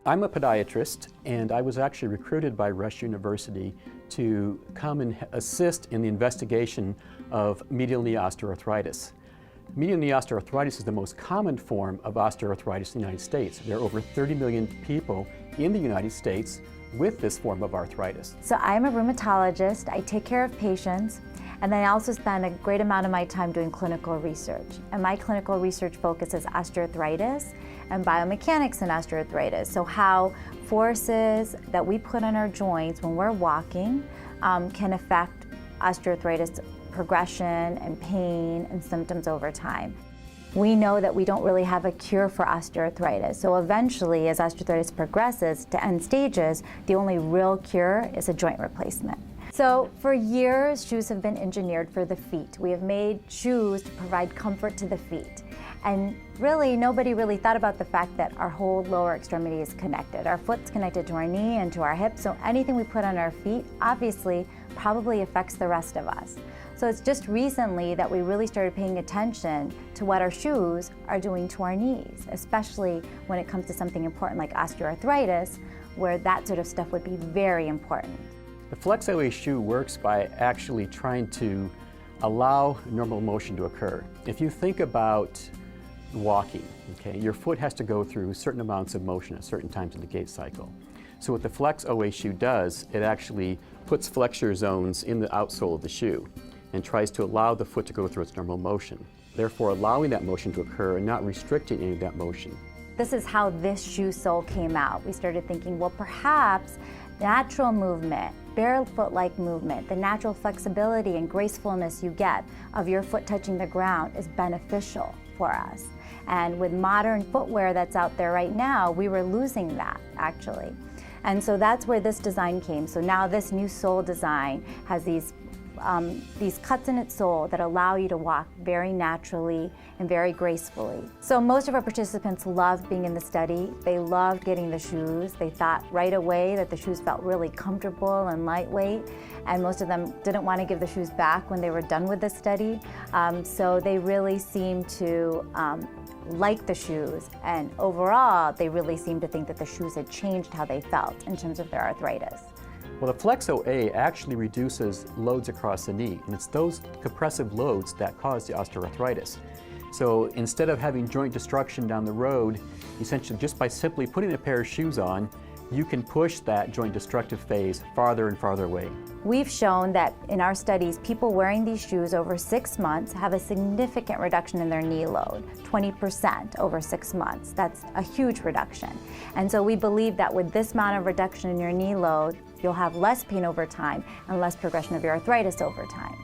I'm a podiatrist, and I was actually recruited by Rush University to come and assist in the investigation of medial knee osteoarthritis. Medial knee osteoarthritis is the most common form of osteoarthritis in the United States. There are over 30 million people in the United States with this form of arthritis. So I'm a rheumatologist. I take care of patients, and then I also spend a great amount of my time doing clinical research. And my clinical research focuses osteoarthritis and biomechanics in osteoarthritis. So how forces that we put on our joints when we're walking can affect osteoarthritis progression and pain and symptoms over time. We know that we don't really have a cure for osteoarthritis. So eventually, as osteoarthritis progresses to end stages, the only real cure is a joint replacement. So for years, shoes have been engineered for the feet. We have made shoes to provide comfort to the feet. And really, nobody really thought about the fact that our whole lower extremity is connected. Our foot's connected to our knee and to our hip, so anything we put on our feet obviously probably affects the rest of us. So it's just recently that we really started paying attention to what our shoes are doing to our knees, especially when it comes to something important like osteoarthritis, where that sort of stuff would be very important. The Flex OA shoe works by actually trying to allow normal motion to occur. If you think about walking, okay, your foot has to go through certain amounts of motion at certain times of the gait cycle. So what the Flex OA shoe does, it actually puts flexure zones in the outsole of the shoe and tries to allow the foot to go through its normal motion, therefore allowing that motion to occur and not restricting any of that motion. This is how this shoe sole came out. We started thinking, well, perhaps natural movement, barefoot-like movement, the natural flexibility and gracefulness you get of your foot touching the ground is beneficial for us. And with modern footwear that's out there right now, we were losing that, actually. And so that's where this design came. So now this new sole design has these cuts in its sole that allow you to walk very naturally and very gracefully. So most of our participants loved being in the study. They loved getting the shoes. They thought right away that the shoes felt really comfortable and lightweight, and most of them didn't want to give the shoes back when they were done with the study. So they really seemed to like the shoes, and overall they really seemed to think that the shoes had changed how they felt in terms of their arthritis. Well, the Flex OA actually reduces loads across the knee, and it's those compressive loads that cause the osteoarthritis. So instead of having joint destruction down the road, essentially just by simply putting a pair of shoes on, you can push that joint destructive phase farther and farther away. We've shown that in our studies, people wearing these shoes over 6 months have a significant reduction in their knee load, 20% over 6 months. That's a huge reduction. And so we believe that with this amount of reduction in your knee load, you'll have less pain over time and less progression of your arthritis over time.